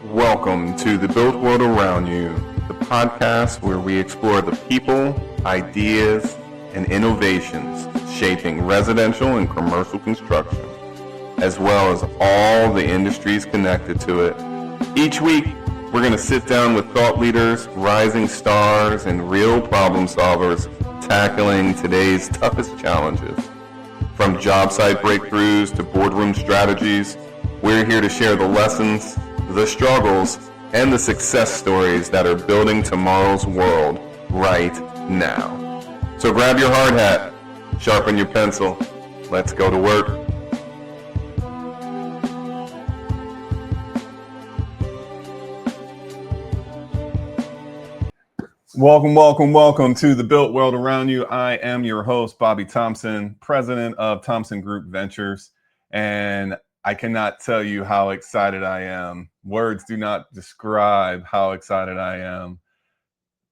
Welcome to The Built World Around You, the podcast where we explore the people, ideas, and innovations shaping residential and commercial construction, as well as all the industries connected to it. Each week, we're going to sit down with thought leaders, rising stars, and real problem solvers tackling today's toughest challenges. From job site breakthroughs to boardroom strategies, we're here to share the lessons, the struggles, and the success stories that are building tomorrow's world right now. So grab your hard hat, sharpen your pencil, let's go to work. Welcome to the Built World Around You. I am your host, Bobby Thompson, president of Thompson Group Ventures, and I cannot tell you how excited I am. Words do not describe how excited I am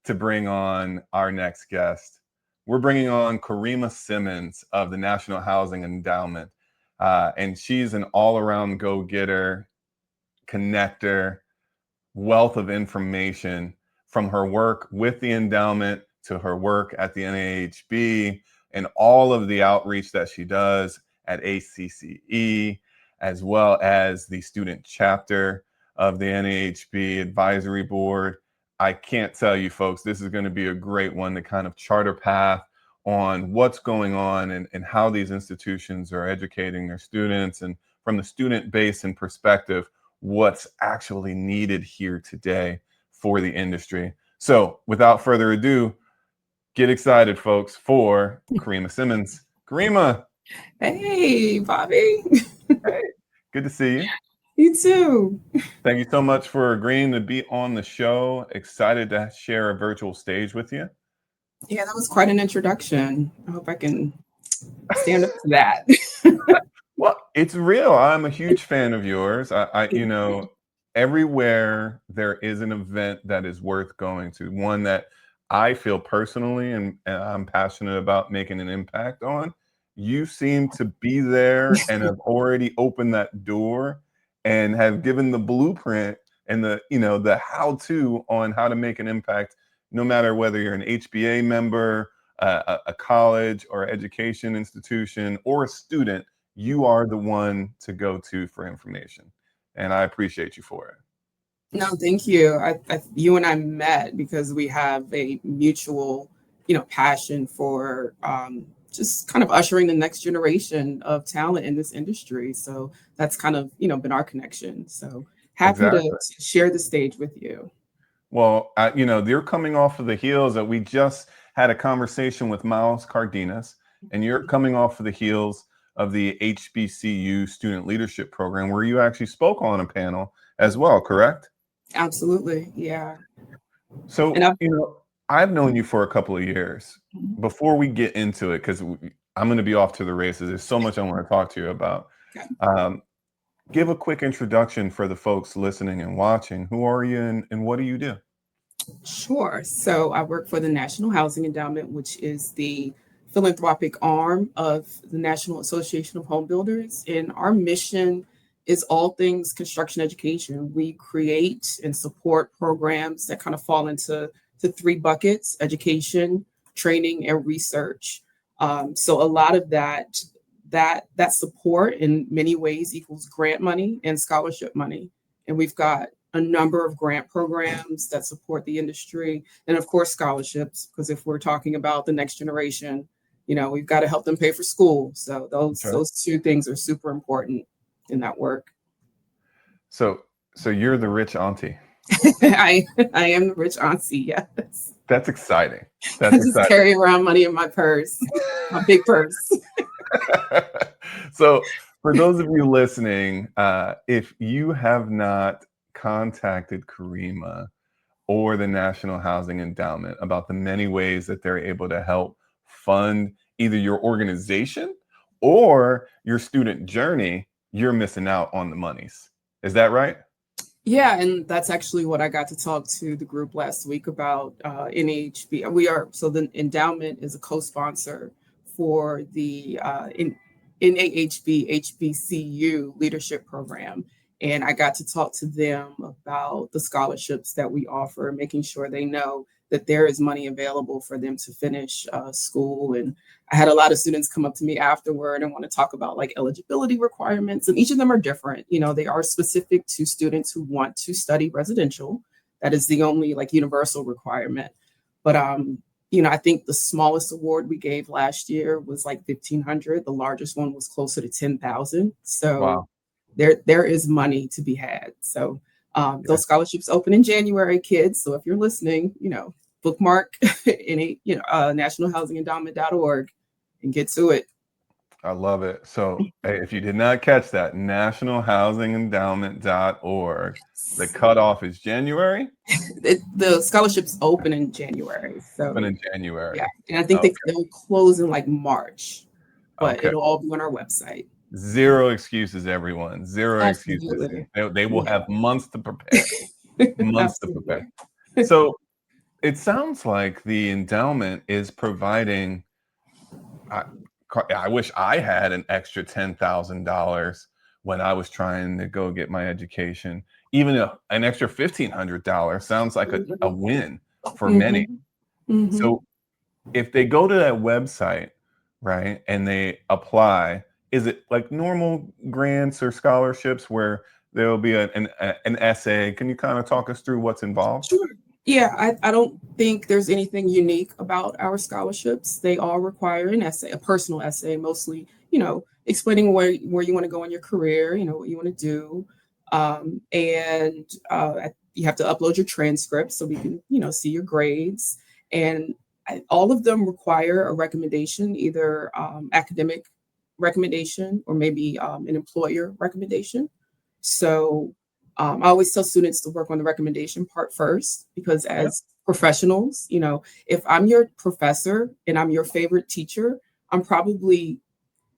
to bring on our next guest. We're bringing on Karima Simmons of the National Housing Endowment, and she's an all-around go-getter, connector, wealth of information from her work with the endowment to her work at the NAHB and all of the outreach that she does at ACCE, as well as the student chapter of the NAHB advisory board. I can't tell you folks, this is going to be a great one to kind of chart a path on what's going on and how these institutions are educating their students, and from the student base and perspective, what's actually needed here today for the industry. So without further ado, get excited, folks, for Karima Simmons. Karima. Hey, Bobby. Hey, good to see you. You too. Thank you so much for agreeing to be on the show. Excited to share a virtual stage with you. Yeah, that was quite an introduction. I hope I can stand up to that. Well, it's real. I'm a huge fan of yours. Everywhere there is an event that is worth going to, one that I feel personally and I'm passionate about making an impact on, you seem to be there and have already opened that door and have given the blueprint and the how-to on how to make an impact, no matter whether you're an HBA member, a college or education institution, or a student. You are the one to go to for information. And I appreciate you for it. No, thank you. You and I met because we have a mutual, passion for just kind of ushering the next generation of talent in this industry. So that's kind of, been our connection. So happy Exactly. to share the stage with you. Well, you're coming off of the heels that we just had a conversation with Miles Cardenas, and you're coming off of the heels of the HBCU Student Leadership Program, where you actually spoke on a panel as well, correct? Absolutely. Yeah. So, I've known you for a couple of years. Before we get into it, because I'm going to be off to the races, there's so much I want to talk to you about. Okay. Give a quick introduction for the folks listening and watching. Who are you and what do you do? Sure. So I work for the National Housing Endowment, which is the philanthropic arm of the National Association of Home Builders. And our mission is all things construction education. We create and support programs that kind of fall into the three buckets: education, training, and research. So a lot of that support in many ways equals grant money and scholarship money. And we've got a number of grant programs that support the industry, and of course scholarships, because if we're talking about the next generation, we've got to help them pay for school. So those two things are super important in that work. So you're the rich auntie. I am the rich auntie. Yes. That's exciting. I just carry around money in my purse, my big purse. So for those of you listening, if you have not contacted Karima or the National Housing Endowment about the many ways that they're able to help fund either your organization or your student journey, you're missing out on the monies. Is that right? Yeah, and that's actually what I got to talk to the group last week about. NAHB. So the endowment is a co-sponsor for the NAHB HBCU leadership program. And I got to talk to them about the scholarships that we offer, making sure they know that there is money available for them to finish school. And I had a lot of students come up to me afterward and want to talk about like eligibility requirements. And each of them are different. They are specific to students who want to study residential. That is the only like universal requirement. But I think the smallest award we gave last year was like 1,500. The largest one was closer to 10,000. So Wow. there is money to be had. So those scholarships open in January, kids. So if you're listening, bookmark any, nationalhousingendowment.org and get to it. I love it. So hey, if you did not catch that, nationalhousingendowment.org, the cutoff is January? The scholarships open in January. Open So in January. yeah, and I think Okay. they'll close in like March, but Okay. it'll all be on our website. Zero excuses, everyone. Zero excuses. Absolutely. They will Yeah. have months to prepare. Months to prepare. Absolutely. So it sounds like the endowment is providing. I wish I had an extra $10,000 when I was trying to go get my education. Even an extra $1,500 sounds like a win for many. Mhm. Mhm. So if they go to that website, right, and they apply, is it like normal grants or scholarships where there will be an essay? Can you kind of talk us through what's involved? Sure. Yeah, I don't think there's anything unique about our scholarships. They all require an essay, a personal essay, mostly, explaining where you want to go in your career, what you want to do. And you have to upload your transcripts so we can, see your grades. And all of them require a recommendation, either academic recommendation or maybe an employer recommendation. So I always tell students to work on the recommendation part first, because Yeah, as professionals, if I'm your professor and I'm your favorite teacher, I'm probably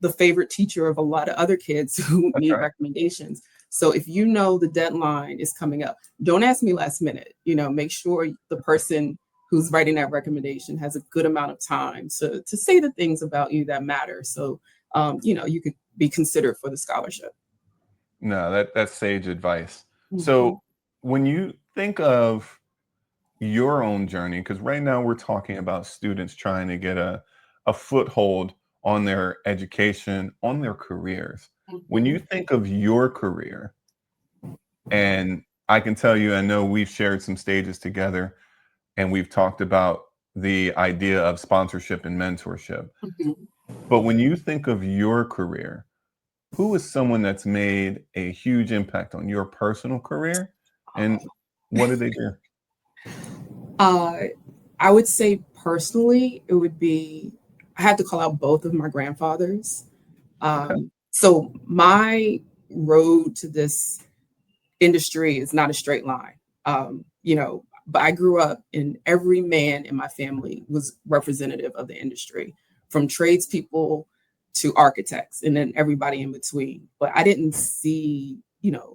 the favorite teacher of a lot of other kids who that's need right. recommendations. So if you know the deadline is coming up, don't ask me last minute. Make sure the person who's writing that recommendation has a good amount of time to say the things about you that matter. So you could be considered for the scholarship. No, that's sage advice. Mhm. So when you think of your own journey, because right now we're talking about students trying to get a foothold on their education, on their careers. When you Mhm. think of your career, and I can tell you, I know we've shared some stages together and we've talked about the idea of sponsorship and mentorship. Mhm. But when you think of your career, who is someone that's made a huge impact on your personal career and what did they do? Uh, I would say personally, it would be I have to call out both of my grandfathers. Okay. So my road to this industry is not a straight line. But I grew up and every man in my family was representative of the industry, from tradespeople to architects, and then everybody in between. But I didn't see,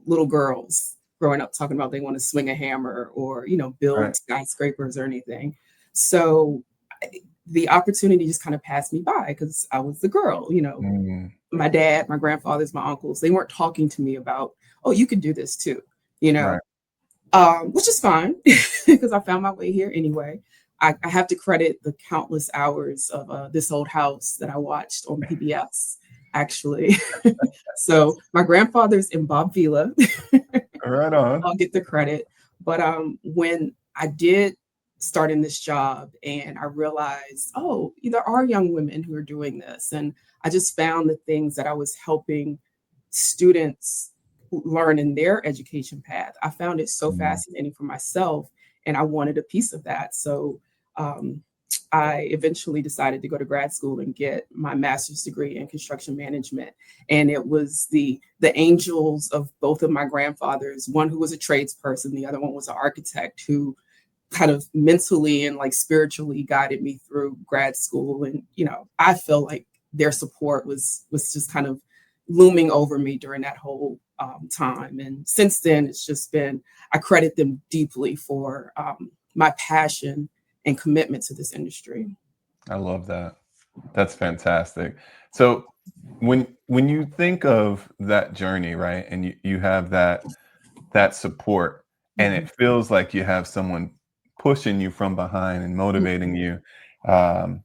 little girls growing up talking about they want to swing a hammer or, Right. build skyscrapers or anything. So the opportunity just kind of passed me by because I was the girl, Mm, my dad, my grandfathers, my uncles, they weren't talking to me about, oh, you could do this too, you right. know, which is fine because I found my way here anyway. I have to credit the countless hours of This Old House that I watched on PBS, actually. So my grandfather's in Bob Vila. Right on. I'll get the credit. But when I did start in this job and I realized, oh, there are young women who are doing this. And I just found the things that I was helping students learn in their education path. I found it so Mm, fascinating for myself and I wanted a piece of that. So um, I eventually decided to go to grad school and get my master's degree in construction management. And it was the angels of both of my grandfathers, one who was a tradesperson, the other one was an architect, who kind of mentally and like spiritually guided me through grad school. And I feel like their support was just kind of looming over me during that whole time. And since then, it's just been I credit them deeply for my passion and commitment to this industry. I love that. That's fantastic. So when you think of that journey, right, and you have that support, and Mhm. it feels like you have someone pushing you from behind and motivating Mhm. you, um,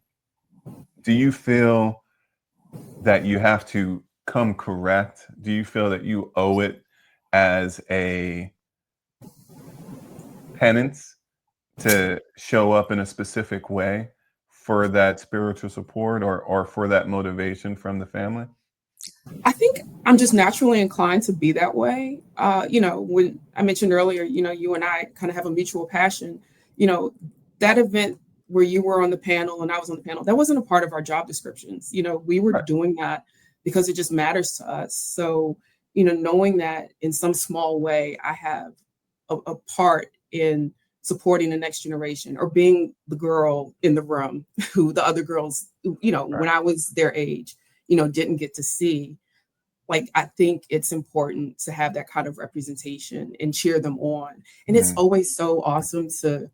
do you feel that you have to come correct? Do you feel that you owe it as a penance to show up in a specific way for that spiritual support or for that motivation from the family? I think I'm just naturally inclined to be that way. When I mentioned earlier, you and I kind of have a mutual passion. You know, that event where you were on the panel and I was on the panel, that wasn't a part of our job descriptions. We were Right. doing that because it just matters to us. So, knowing that in some small way, I have a part in supporting the next generation or being the girl in the room who the other girls, Right. when I was their age, didn't get to see. Like, I think it's important to have that kind of representation and cheer them on. And it's Mm, always so awesome to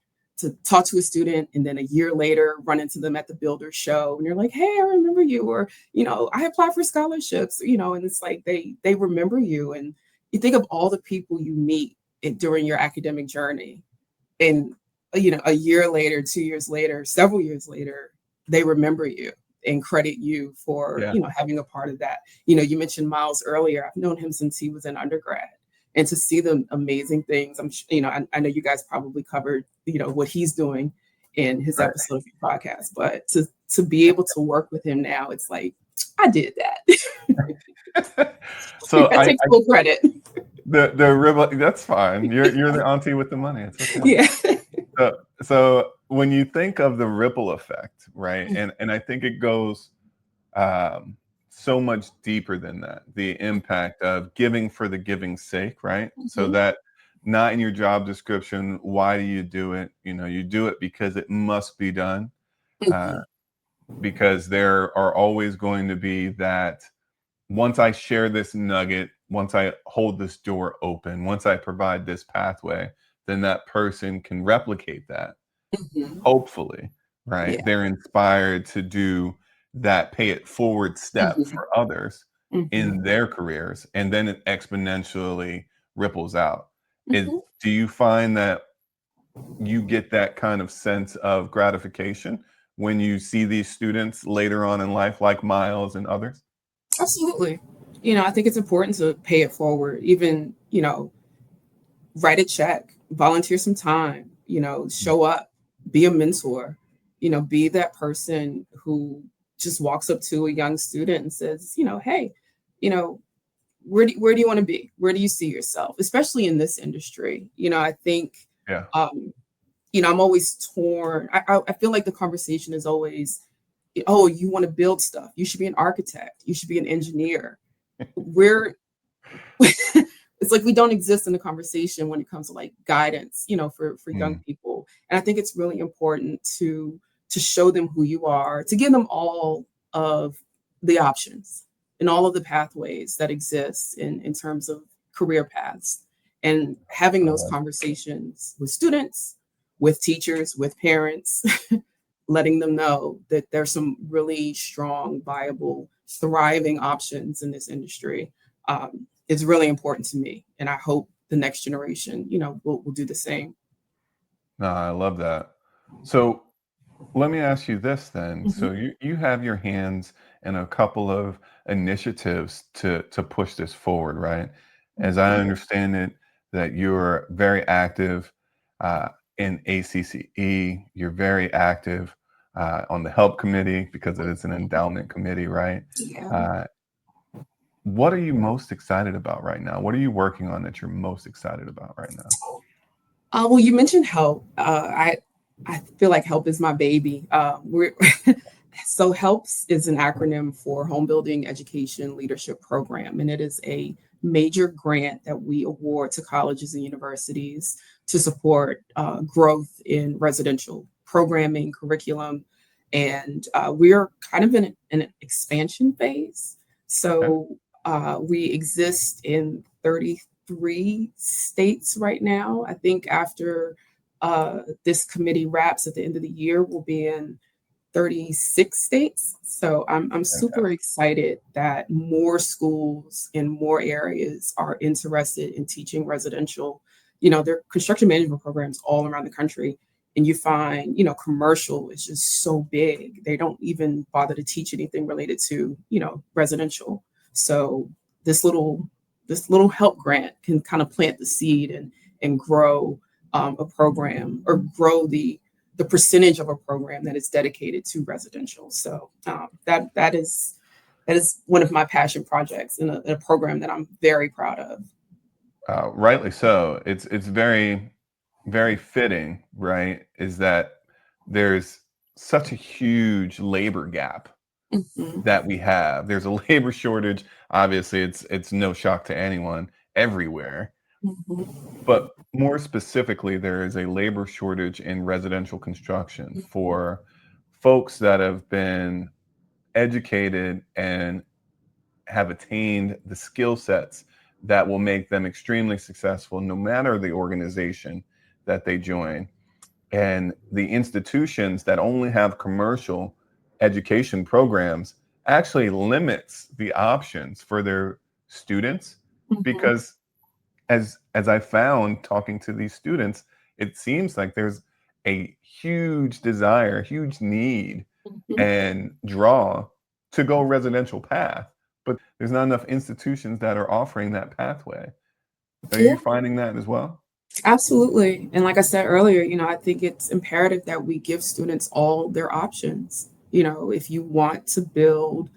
talk to a student and then a year later run into them at the builder show and you're like, hey, I remember you, or I applied for scholarships, and it's like they remember you. And you think of all the people you meet during your academic journey, and a year later, 2 years later, several years later, they remember you and credit you for yeah. having a part of that. You mentioned Miles earlier. I've known him since he was in undergrad, and to see the amazing things, I know you guys probably covered what he's doing in his Right. episode of your podcast, but to be able to work with him now, it's like I did that. So I take full credit. the river, that's fine. You're the auntie with the money. It's okay. Yeah. So when you think of the ripple effect, right? And I think it goes um, so much deeper than that. The impact of giving for the giving's sake, right? So Mhm. that not in your job description. Why do you do it? You do it because it must be done. Uh, Mhm. because there are always going to be that once I share this nugget, once I hold this door open, once I provide this pathway, then that person can replicate that. Mhm. Hopefully, right? Yeah. They're inspired to do that pay it forward step Mhm. for others Mhm. in their careers, and then it exponentially ripples out. Mhm. Do you find that you get that kind of sense of gratification when you see these students later on in life, like Miles and others? Absolutely. I think it's important to pay it forward, even, write a check, volunteer some time, show up, be a mentor, be that person who just walks up to a young student and says, hey, you know, where do you want to be? Where do you see yourself? Especially in this industry. I think Yeah. um, I'm always torn. I feel like the conversation is always, oh, you want to build stuff. You should be an architect. You should be an engineer. We're it's like we don't exist in the conversation when it comes to like guidance, for young Mm, people. And I think it's really important to show them who you are, to give them all of the options and all of the pathways that exist in terms of career paths, and having I those love conversations with students, with teachers, with parents, letting them know that there's some really strong, viable, thriving options in this industry. Is really important to me. And I hope the next generation, will do the same. No, I love that. So let me ask you this then. Mhm, So you have your hands in a couple of initiatives to push this forward, right? As I mhm, understand it, that you're very active uh, in ACCE. You're very active on the help committee because it is an endowment committee, right? yeah. Uh, what are you most excited about right now? What are you working on that you're most excited about right now? Well, you mentioned help. I feel like help is my baby. We're so HELPS is an acronym for Home Building Education Leadership Program, and it is a major grant that we award to colleges and universities to support growth in residential programming, curriculum, and we're kind of in an expansion phase. Okay. So we exist in 33 states right now. I think after this committee wraps at the end of the year, we'll be in 36 states. So I'm super Fantastic. excited that more schools in more areas are interested in teaching residential. There are construction management programs all around the country, and you find, commercial is just so big. They don't even bother to teach anything related to, residential. So this little this little help grant can kind of plant the seed and grow a program, or grow the percentage of a program that is dedicated to residential. So that is one of my passion projects, in a program that I'm very proud of. Rightly so. It's very, very fitting, right? Is that there's such a huge labor gap Mhm, that we have. There's a labor shortage. Obviously, it's no shock to anyone everywhere. mhm, But more specifically, there is a labor shortage in residential construction mhm. for folks that have been educated and have attained the skill sets that will make them extremely successful no matter the organization that they join. And the institutions that only have commercial education programs actually limits the options for their students, Mhm. because as I found talking to these students, it seems like there's a huge desire, huge need Mhm. and draw to go residential path, but there's not enough institutions that are offering that pathway. Are Yeah, you finding that as well? absolutely. And like I said earlier, I think it's imperative that we give students all their options. If you want to build,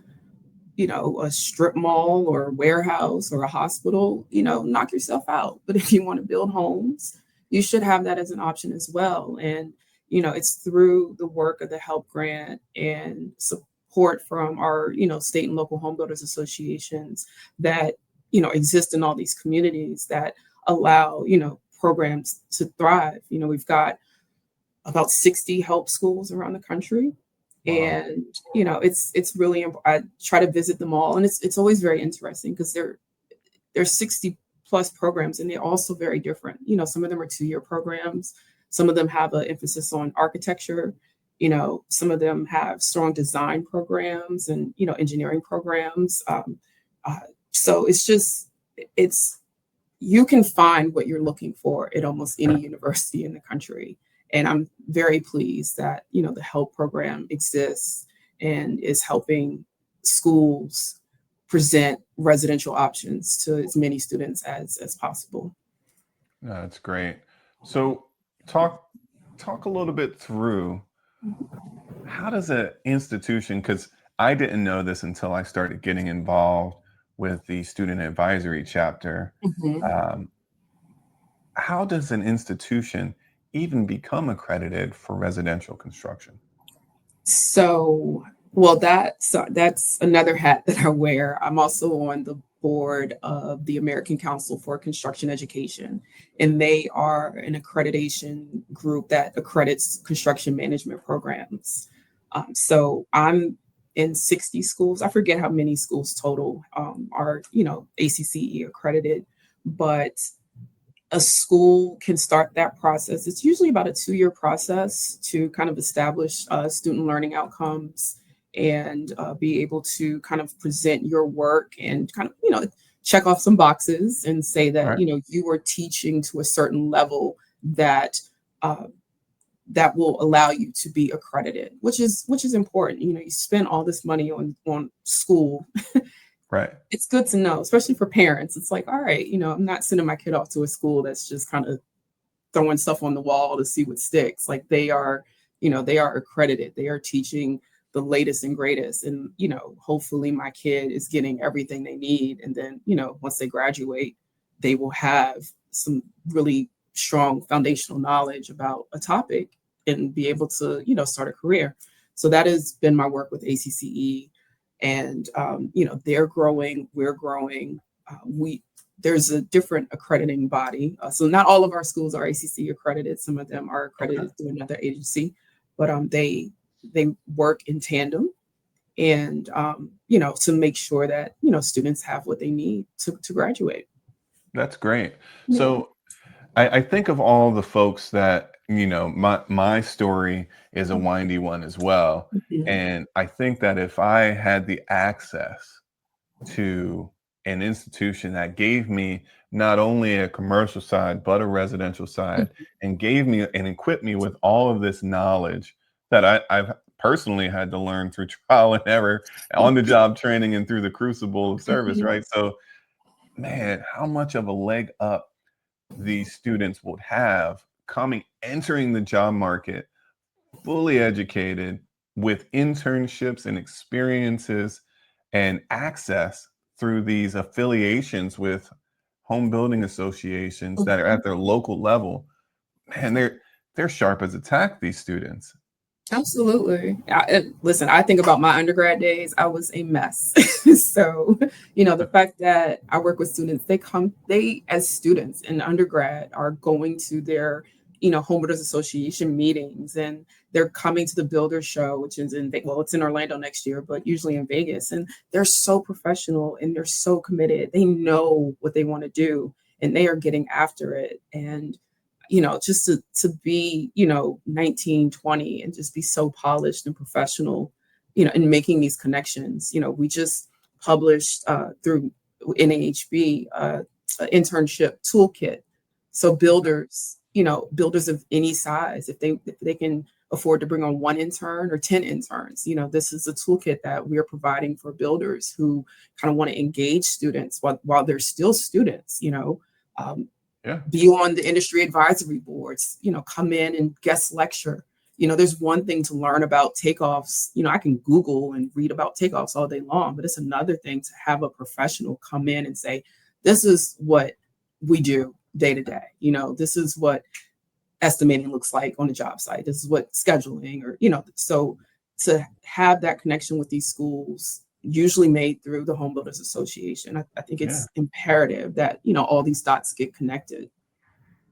a strip mall or a warehouse or a hospital, knock yourself out. But if you want to build homes, you should have that as an option as well. And, it's through the work of the help grant and support from our, state and local home builders associations that, exist in all these communities, that allow, programs to thrive. We've got about 60 help schools around the country, Wow. and it's really I try to visit them all, and it's always very interesting because there's 60 plus programs, and they're also very different. Some of them are 2-year programs, some of them have an emphasis on architecture, some of them have strong design programs and engineering programs. Uh, so it's you can find what you're looking for at almost any university in the country. And I'm very pleased that, the help program exists and is helping schools present residential options to as many students as possible. Yeah, that's great. So talk talk a little bit through, how does an institution, because I didn't know this until I started getting involved with the student advisory chapter. Mhm. Um, how does an institution even become accredited for residential construction? So, well, that's another hat that I wear. I'm also on the board of the American Council for Construction Education, and they are an accreditation group that accredits construction management programs. So I'm in 60 schools. I forget how many schools total are, ACCE accredited, but a school can start that process. It's usually about a 2-year process to kind of establish student learning outcomes, and be able to kind of present your work and kind of, check off some boxes and say that, Right. you are teaching to a certain level that uh, that will allow you to be accredited, which is important. You spend all this money on school. Right. It's good to know, especially for parents. It's like, all right, I'm not sending my kid off to a school that's just kind of throwing stuff on the wall to see what sticks. Like, they are accredited. They are teaching the latest and greatest. And, hopefully my kid is getting everything they need. And then, once they graduate, they will have some really strong foundational knowledge about a topic and be able to, start a career. So that has been my work with ACCE. And, they're growing, we're growing. We There's a different accrediting body. So not all of our schools are ACC accredited. Some of them are Okay. accredited through another agency, but they work in tandem, and to make sure that students have what they need to graduate. That's great. Yeah. So I think of all the folks that my story is a windy one as well. Mhm. And I think that if I had the access to an institution that gave me not only a commercial side but a residential side, Mhm. and gave me and equipped me with all of this knowledge that I've personally had to learn through trial and error, on the job training, and through the crucible of service, Mhm. right? So, man, how much of a leg up these students would have entering the job market fully educated, with internships and experiences and access through these affiliations with home building associations that are Mhm. at their local level. Man, they're sharp as a tack, these students. Absolutely. Listen, I think about my undergrad days, I was a mess. So, the fact that I work with students, they, as students in undergrad, are going to their, homeowners association meetings, and they're coming to the Builder Show, which is well, it's in Orlando next year, but usually in Vegas. And they're so professional and they're so committed. They know what they want to do and they are getting after it. And just to be 19, 20, and just be so polished and professional, and making these connections. We just published through NAHB an internship toolkit, so builders of any size, if they can afford to bring on one intern or 10 interns, this is a toolkit that we are providing for builders who kind of want to engage students while they're still students. Um, Yeah. be on the industry advisory boards, come in and guest lecture. There's one thing to learn about takeoffs. I can Google and read about takeoffs all day long, but it's another thing to have a professional come in and say, this is what we do day to day. This is what estimating looks like on a job site. This is what scheduling, or, so to have that connection with these schools, usually made through the Home Builders Association, I think Yeah. it's imperative that, all these dots get connected.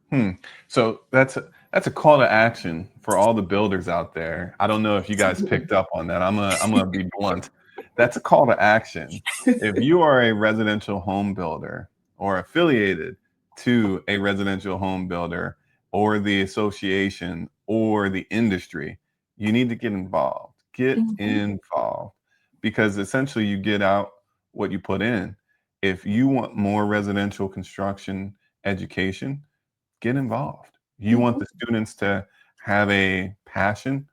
Hmm. So that's a call to action for all the builders out there. I don't know if you guys picked up on that. I'm gonna be blunt. That's a call to action. If you are a residential home builder or affiliated to a residential home builder or the association or the industry, you need to get involved. Get Mhm. involved, because essentially you get out what you put in. If you want more residential construction education, get involved. You want Mhm. the students to have a passion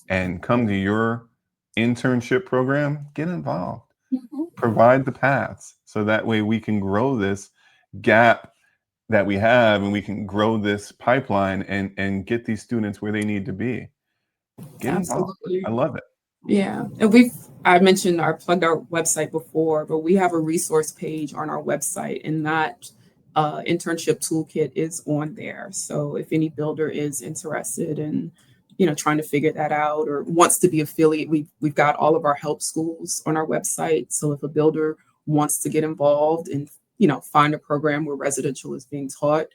and come to your internship program, get involved. Mhm. Provide the paths so that way we can grow this gap that we have, and we can grow this pipeline and get these students where they need to be. Get involved. I Absolutely. love it. Yeah. And I mentioned I plugged our website before, but we have a resource page on our website, and that internship toolkit is on there. So if any builder is interested in, trying to figure that out or wants to be affiliate, we've got all of our help schools on our website. So if a builder wants to get involved and, find a program where residential is being taught,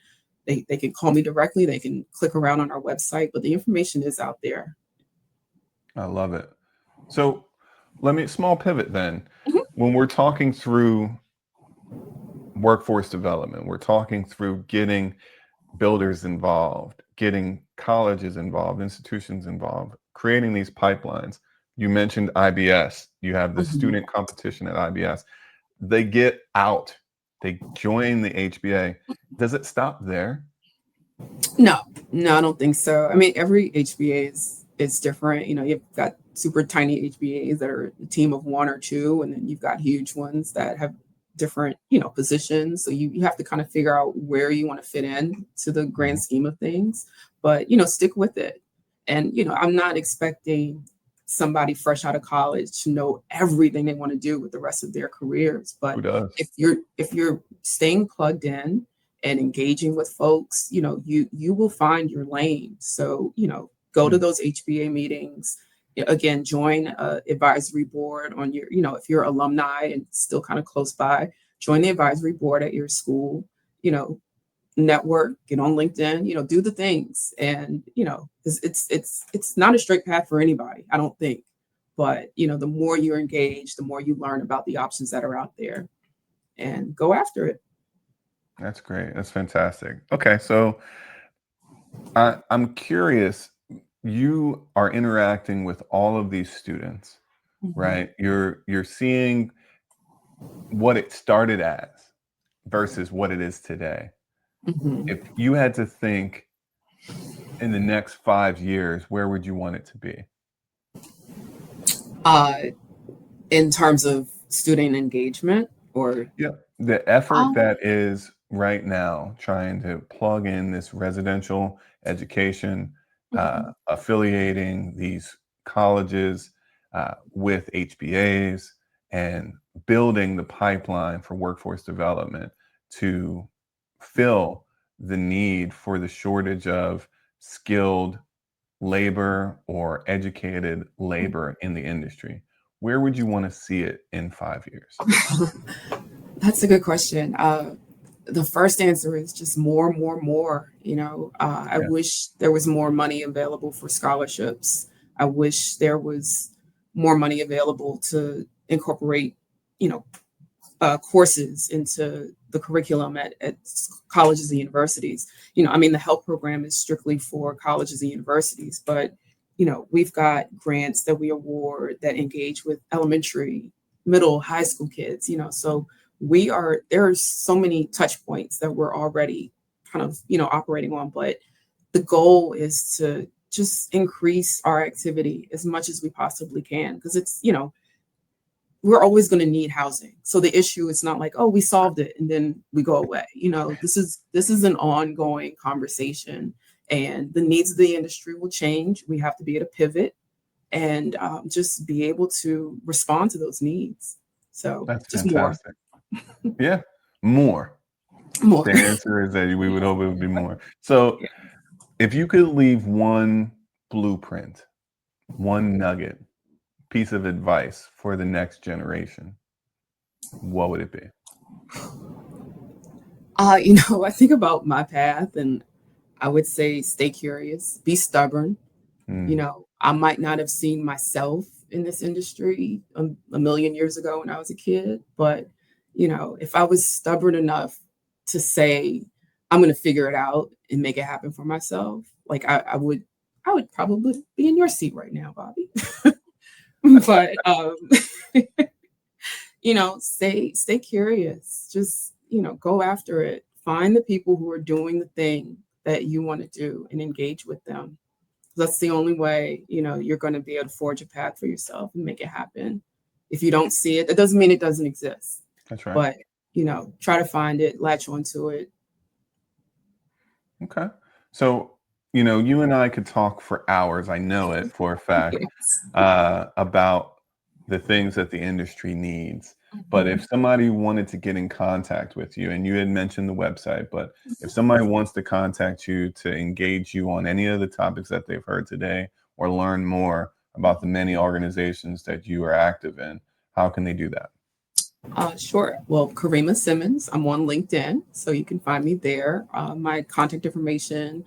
they can call me directly. They can click around on our website, but the information is out there. I love it. So small pivot then. Mhm. When we're talking through workforce development, we're talking through getting builders involved, getting colleges involved, institutions involved, creating these pipelines. You mentioned IBS. You have the Mhm. student competition at IBS. They get out, they join the HBA. Does it stop there? No, no, I don't think so. I mean, every HBA is different. You've got super tiny HBAs that are a team of one or two, and then you've got huge ones that have different, positions. So you have to kind of figure out where you want to fit in to the grand Mhm. scheme of things. But stick with it. And I'm not expecting somebody fresh out of college to know everything they want to do with the rest of their careers. Who But does? if you're staying plugged in and engaging with folks, you will find your lane. So, go to Hmm. those HBA meetings. Again, join a advisory board on your, if you're alumni and still kind of close by, join the advisory board at your school, you know, network, get on LinkedIn, do the things. And, it's not a straight path for anybody, I don't think. But, the more you're engaged, the more you learn about the options that are out there, and go after it. That's great. That's fantastic. Okay, so I'm curious. You are interacting with all of these students, Mhm, right? You're seeing what it started as versus what it is today. mhm. If you had to think in the next 5 years, where would you want it to be? Uh, in terms of student engagement or Yeah. The effort um, that is right now trying to plug in this residential education, mhm, affiliating these colleges with HBAs and building the pipeline for workforce development to fill the need for the shortage of skilled labor or educated labor in the industry. Where would you want to see it in 5 years? that's a good question. The first answer is just more, more, more. I Yeah. wish there was more money available for scholarships. I wish there was more money available to incorporate, you know, courses into the curriculum at colleges and universities. I mean, the help program is strictly for colleges and universities, but we've got grants that we award that engage with elementary, middle, high school kids. So there are so many touch points that we're already kind of operating on, but the goal is to just increase our activity as much as we possibly can because it's we're always going to need housing. So the issue is not like, oh, we solved it and then we go away. This is an ongoing conversation, and the needs of the industry will change. We have to be able to pivot and just be able to respond to those needs. So That's just more, fantastic. Yeah, more. more. The answer is that we would hope it would be more. So, Yeah. if you could leave one blueprint, one nugget, piece of advice for the next generation, what would it be? I think about my path, and I would say stay curious, be stubborn. Mm, I might not have seen myself in this industry a million years ago when I was a kid, but if I was stubborn enough to say I'm going to figure it out and make it happen for myself, like I would probably be in your seat right now, Bobby. But stay curious. Just go after it. Find the people who are doing the thing that you want to do and engage with them. That's the only way, you're going to be able to forge a path for yourself and make it happen. If you don't see it, that doesn't mean it doesn't exist. that's right. But, try to find it, latch onto it. Okay. So, you and I could talk for hours, I know it for a fact, Yes. about the things that the industry needs. But Mhm. if somebody wanted to get in contact with you, and you had mentioned the website, but if somebody wants to contact you to engage you on any of the topics that they've heard today or learn more about the many organizations that you are active in, how can they do that? Sure. Well, Karima Simmons, I'm on LinkedIn, so you can find me there. My contact information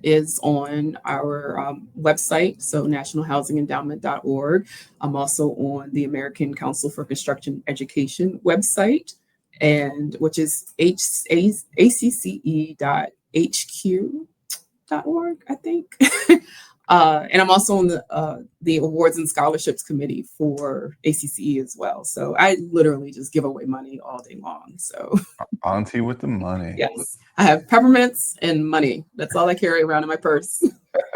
is on our website, so nationalhousingendowment.org. I'm also on the American Council for Construction Education website, and which is acce.hq.org, I think. And I'm also on the Awards and Scholarships Committee for ACCE as well. So I literally just give away money all day long. So Auntie with the money. yes, I have peppermints and money. That's all I carry around in my purse.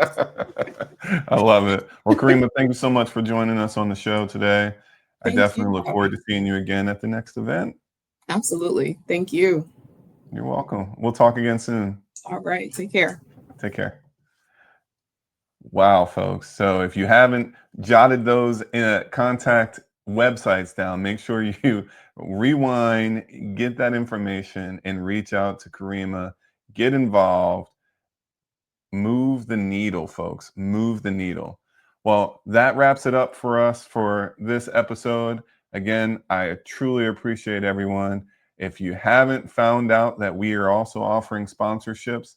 I love it. Well, Karima, thank you so much for joining us on the show today. I Thank definitely you, look forward Bobby. to seeing you again at the next event. Absolutely. Thank you. You're welcome. We'll talk again soon. All right. Take care. Take care. Wow, folks. So if you haven't jotted those contact websites down, make sure you rewind, get that information, and reach out to Karima. Get involved. Move the needle, folks. Move the needle. Well, that wraps it up for us for this episode. Again, I truly appreciate everyone. If you haven't found out that we are also offering sponsorships,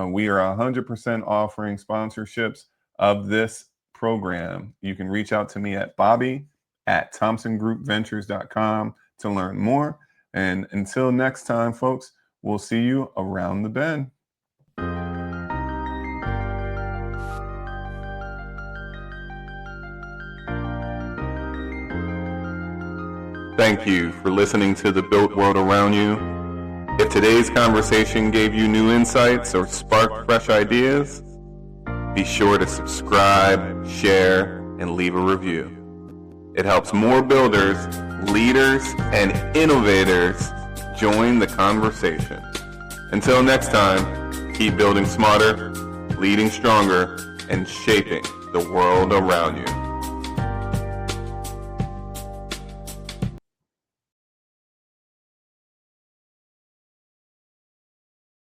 we are 100% offering sponsorships of this program. You can reach out to me at bobby@thompsongroupventures.com to learn more. And until next time, folks, we'll see you around the bend. Thank you for listening to the built world around you. If today's conversation gave you new insights or sparked fresh ideas, be sure to subscribe, share, and leave a review. It helps more builders, leaders, and innovators join the conversation. Until next time, keep building smarter, leading stronger, and shaping the world around you.